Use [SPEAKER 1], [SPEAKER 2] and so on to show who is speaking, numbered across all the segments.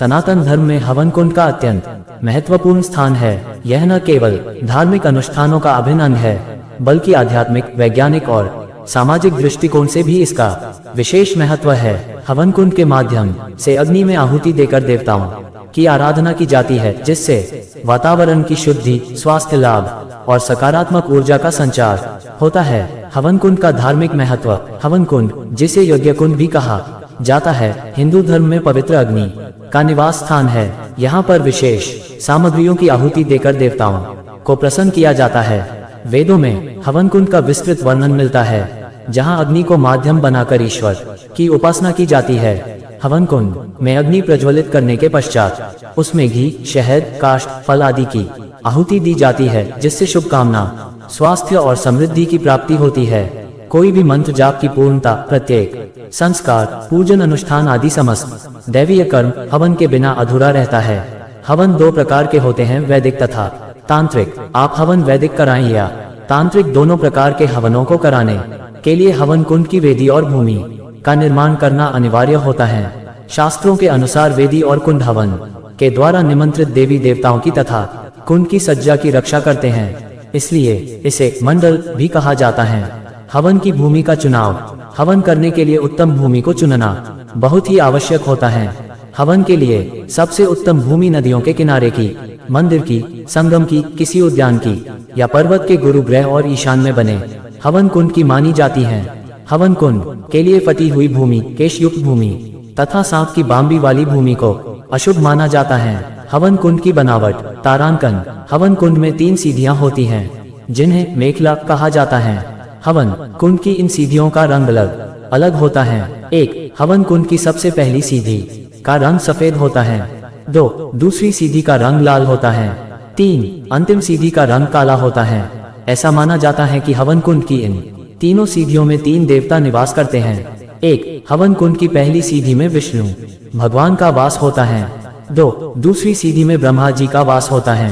[SPEAKER 1] सनातन धर्म में हवन कुंड का अत्यंत महत्वपूर्ण स्थान है। यह न केवल धार्मिक अनुष्ठानों का अभिन्न अंग है, बल्कि आध्यात्मिक, वैज्ञानिक और सामाजिक दृष्टिकोण से भी इसका विशेष महत्व है। हवन कुंड के माध्यम से अग्नि में आहुति देकर देवताओं की आराधना की जाती है, जिससे वातावरण की शुद्धि, स्वास्थ्य लाभ और सकारात्मक ऊर्जा का संचार होता है। हवन कुंड का धार्मिक महत्व। हवन कुंड, जिसे यज्ञ कुंड भी कहा जाता है, हिंदू धर्म में पवित्र अग्नि का निवास स्थान है। यहाँ पर विशेष सामग्रियों की आहुति देकर देवताओं को प्रसन्न किया जाता है। वेदों में हवन कुंड का विस्तृत वर्णन मिलता है, जहाँ अग्नि को माध्यम बनाकर ईश्वर की उपासना की जाती है। हवन कुंड में अग्नि प्रज्वलित करने के पश्चात उसमें घी, शहद, काष्ठ, फल आदि की आहुति दी जाती है, जिससे शुभकामना, स्वास्थ्य और समृद्धि की प्राप्ति होती है। कोई भी मंत्र जाप की पूर्णता, प्रत्येक संस्कार, पूजन अनुष्ठान आदि समस्त दैवीय कर्म हवन के बिना अधूरा रहता है। हवन दो प्रकार के होते हैं, वैदिक तथा तांत्रिक। आप हवन वैदिक कराएं या तांत्रिक, दोनों प्रकार के हवनों को कराने के लिए हवन कुंड की वेदी और भूमि का निर्माण करना अनिवार्य होता है। शास्त्रों के अनुसार वेदी और कुंड हवन के द्वारा निमंत्रित देवी देवताओं की तथा कुंड की सज्जा की रक्षा करते हैं, इसलिए इसे मंडल भी कहा जाता है। हवन की भूमि का चुनाव। हवन करने के लिए उत्तम भूमि को चुनना बहुत ही आवश्यक होता है। हवन के लिए सबसे उत्तम भूमि नदियों के किनारे की, मंदिर की, संगम की, किसी उद्यान की या पर्वत के गुरुग्रह और ईशान में बने हवन कुंड की मानी जाती है। हवन कुंड के लिए फटी हुई भूमि, केशयुक्त भूमि तथा सांप की बांबी वाली भूमि को अशुभ माना जाता है। हवन कुंड की बनावट। तारांकन। हवन कुंड में 3 सीढ़ियां होती हैं, जिन्हें मेखला कहा जाता है। हवन कुंड की इन सीढ़ियों का रंग अलग अलग होता है। 1. हवन कुंड की सबसे पहली सीढ़ी का रंग सफेद होता है। 2. दूसरी सीढ़ी का रंग लाल होता है। 3. अंतिम सीढ़ी का रंग काला होता है। ऐसा माना जाता है कि हवन कुंड की इन तीनों सीढ़ियों में 3 देवता निवास करते हैं। 1. हवन कुंड की पहली सीढ़ी में विष्णु भगवान का वास होता है। 2. दूसरी सीढ़ी में ब्रह्मा जी का वास होता है।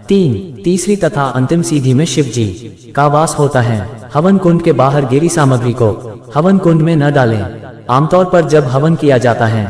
[SPEAKER 1] 3. तीसरी तथा अंतिम सीढ़ी में शिव जी का वास होता है। हवन कुंड के बाहर गिरी सामग्री को हवन कुंड में न डालें। आमतौर पर जब हवन किया जाता है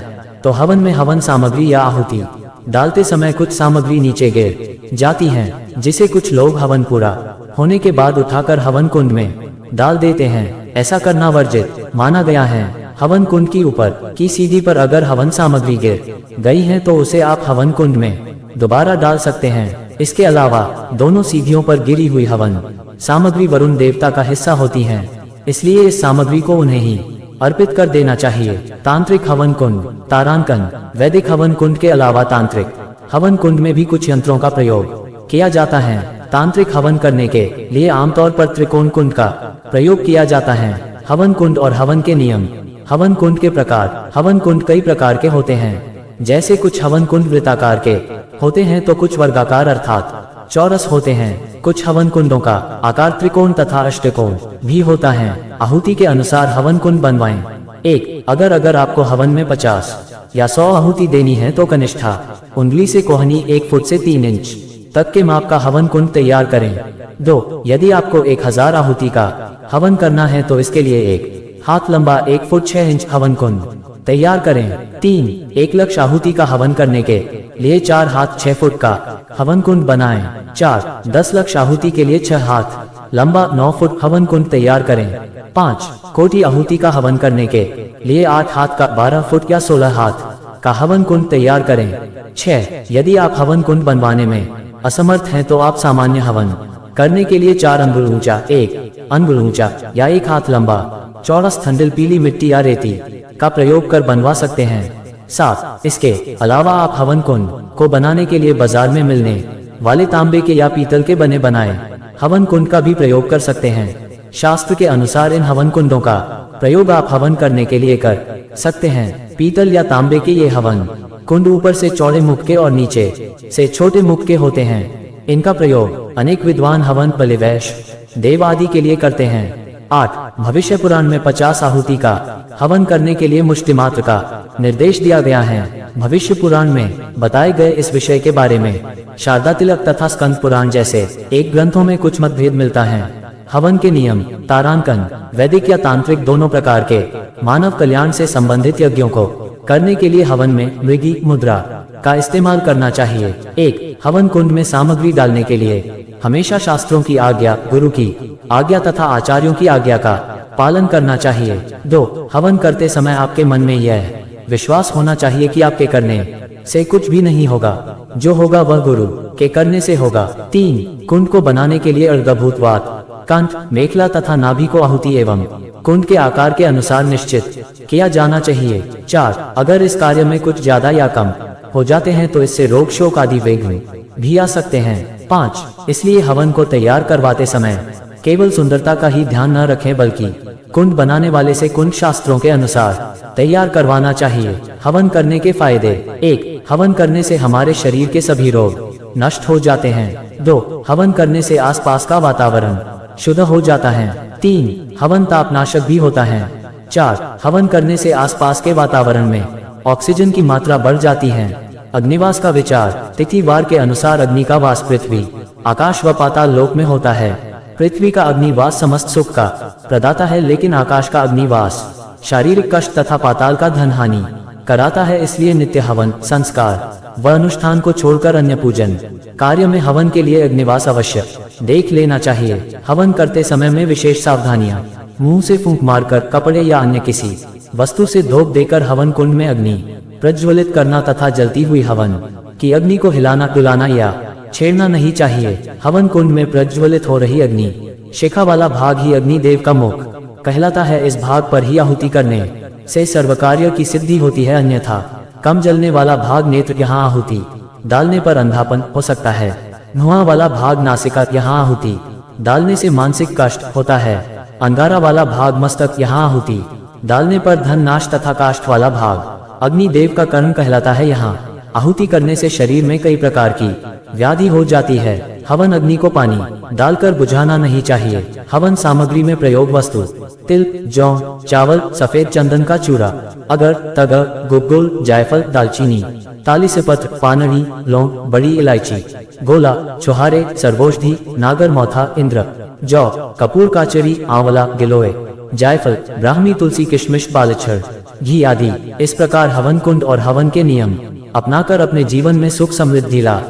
[SPEAKER 1] तो हवन में हवन सामग्री या आहुति डालते समय कुछ सामग्री नीचे गिर जाती है, जिसे कुछ लोग हवन पूरा होने के बाद उठाकर हवन कुंड में डाल देते हैं। ऐसा करना वर्जित माना गया है। हवन कुंड की ऊपर की सीढ़ी पर अगर हवन सामग्री गिर गई है तो उसे आप हवन कुंड में दोबारा डाल सकते हैं। इसके अलावा दोनों सीढ़ियों पर गिरी हुई हवन सामग्री वरुण देवता का हिस्सा होती है, इसलिए इस सामग्री को उन्हें ही अर्पित कर देना चाहिए। तांत्रिक हवन कुंड। तारांकन। वैदिक हवन कुंड के अलावा तांत्रिक हवन कुंड में भी कुछ यंत्रों का प्रयोग किया जाता है। तांत्रिक हवन करने के लिए आमतौर पर त्रिकोण कुंड का प्रयोग किया जाता है। हवन कुंड और हवन के नियम। हवन कुंड के प्रकार। हवन कुंड कई प्रकार के होते हैं, जैसे कुछ हवन कुंड वृत्ताकार के होते हैं तो कुछ वर्गाकार अर्थात चौरस होते हैं। कुछ हवन कुंडों का आकार त्रिकोण तथा अष्टकोण भी होता है। आहुति के अनुसार हवन कुंड बनवाएं। 1. अगर आपको हवन में 50 या 100 आहुति देनी है तो कनिष्ठा उंगली से कोहनी 1 फुट से 3 इंच तक के माप का हवन कुंड तैयार करें। 2. यदि आपको 1000 आहुति का हवन करना है तो इसके लिए 1 हाथ लंबा 1 फुट 6 इंच हवन कुंड तैयार करें। 3. 1 लाख आहुति का हवन करने के लिए 4 हाथ 6 फुट का हवन कुंड बनाएं। 4. 10 लाख आहुति के लिए 6 हाथ लंबा 9 फुट हवन कुंड तैयार करें। 5. कोटि आहुति का हवन करने के लिए 8 हाथ का 12 फुट या 16 हाथ का हवन कुंड तैयार करें। 6. यदि आप हवन कुंड बनवाने में असमर्थ हैं तो आप सामान्य हवन करने के लिए 4 अंगुल ऊंचा, 1 अंगुल ऊंचा या 1 हाथ लंबा चौरस ठंडिल पीली मिट्टी या रेती का प्रयोग कर बनवा सकते हैं। 7. इसके अलावा आप हवन कुंड को बनाने के लिए बाजार में मिलने वाले तांबे के या पीतल के बने बनाए हवन कुंड का भी प्रयोग कर सकते हैं। शास्त्र के अनुसार इन हवन कुंडों का प्रयोग आप हवन करने के लिए कर सकते हैं। पीतल या तांबे के ये हवन कुंड ऊपर से चौड़े मुख के और नीचे से छोटे मुख के होते हैं। इनका प्रयोग अनेक विद्वान हवन, बलिवैश्य, देव आदि के लिए करते हैं। 8. भविष्य पुराण में 50 आहुति का हवन करने के लिए मुष्टि मात्र का निर्देश दिया गया है। भविष्य पुराण में बताए गए इस विषय के बारे में शारदा तिलक तथा स्कंद पुराण जैसे एक ग्रंथों में कुछ मतभेद मिलता है। हवन के नियम। तारांकन। वैदिक या तांत्रिक दोनों प्रकार के मानव कल्याण से संबंधित यज्ञों को करने के लिए हवन में मृगी मुद्रा का इस्तेमाल करना चाहिए। 1. हवन कुंड में सामग्री डालने के लिए हमेशा शास्त्रों की आज्ञा, गुरु की आज्ञा तथा आचार्यों की आज्ञा का पालन करना चाहिए। 2. हवन करते समय आपके मन में यह विश्वास होना चाहिए कि आपके करने से कुछ भी नहीं होगा, जो होगा वह गुरु के करने से होगा। 3. कुंड को बनाने के लिए अर्धभूतवात, कंठ, मेखला तथा नाभि को आहुति एवं कुंड के आकार के अनुसार निश्चित किया जाना चाहिए। 4. अगर इस कार्य में कुछ ज्यादा या कम हो जाते हैं तो इससे रोग शोक आदि विघ्न भी आ सकते हैं। 5. इसलिए हवन को तैयार करवाते समय केवल सुंदरता का ही ध्यान न रखें, बल्कि कुंड बनाने वाले से कुंड शास्त्रों के अनुसार तैयार करवाना चाहिए। हवन करने के फायदे। 1. हवन करने से हमारे शरीर के सभी रोग नष्ट हो जाते हैं। 2. हवन करने से आसपास का वातावरण शुद्ध हो जाता है। 3. हवन तापनाशक भी होता है। 4. हवन करने से आसपास के वातावरण में ऑक्सीजन की मात्रा बढ़ जाती है। अग्निवास का विचार। तिथिवार के अनुसार अग्नि का वास पृथ्वी, आकाश व पाताल लोक में होता है। पृथ्वी का अग्निवास समस्त सुख का प्रदाता है, लेकिन आकाश का अग्निवास शारीरिक कष्ट तथा पाताल का धन हानि कराता है। इसलिए नित्य हवन संस्कार व अनुष्ठान को छोड़कर अन्य पूजन कार्य में हवन के लिए अग्निवास अवश्य देख लेना चाहिए। हवन करते समय में विशेष सावधानियां। मुंह से फूंक मारकर, कपड़े या अन्य किसी वस्तु से धोख देकर हवन कुंड में अग्नि प्रज्वलित करना तथा जलती हुई हवन की अग्नि को हिलाना, डुलाना या छेड़ना नहीं चाहिए। हवन कुंड में प्रज्वलित हो रही अग्नि शिखा वाला भाग ही अग्निदेव का मुख कहलाता है। इस भाग पर ही आहुति करने से सर्व कार्य की सिद्धि होती है, अन्यथा कम जलने वाला भाग नेत्र, यहाँ आहुति डालने पर अंधापन हो सकता है। धुआं वाला भाग नासिका, यहाँ आहुति डालने से मानसिक कष्ट होता है। अंगारा वाला भाग मस्तक, यहाँ आहुति डालने पर धन नाश तथा काष्ठ वाला भाग अग्निदेव का कर्ण कहलाता है। यहाँ आहुति करने से शरीर में कई प्रकार की व्याधि हो जाती है। हवन अग्नि को पानी डालकर बुझाना नहीं चाहिए। हवन सामग्री में प्रयोग वस्तु तिल, जौ, चावल, सफेद चंदन का चूरा, अगर, तगर, गुग्गुल, जायफल, दालचीनी, तालिसे पत्र, पानड़ी, लौंग, बड़ी इलायची, गोला, छुहारे, सर्वौषधि, नागर मौथा, इंद्र, जौ, कपूर, काचरी, आंवला, गिलोय, जायफल, ब्राह्मी, तुलसी, किशमिश, बालछड़, घी आदि। इस प्रकार हवन कुंड और हवन के नियम अपनाकर अपने जीवन में सुख समृद्धि ला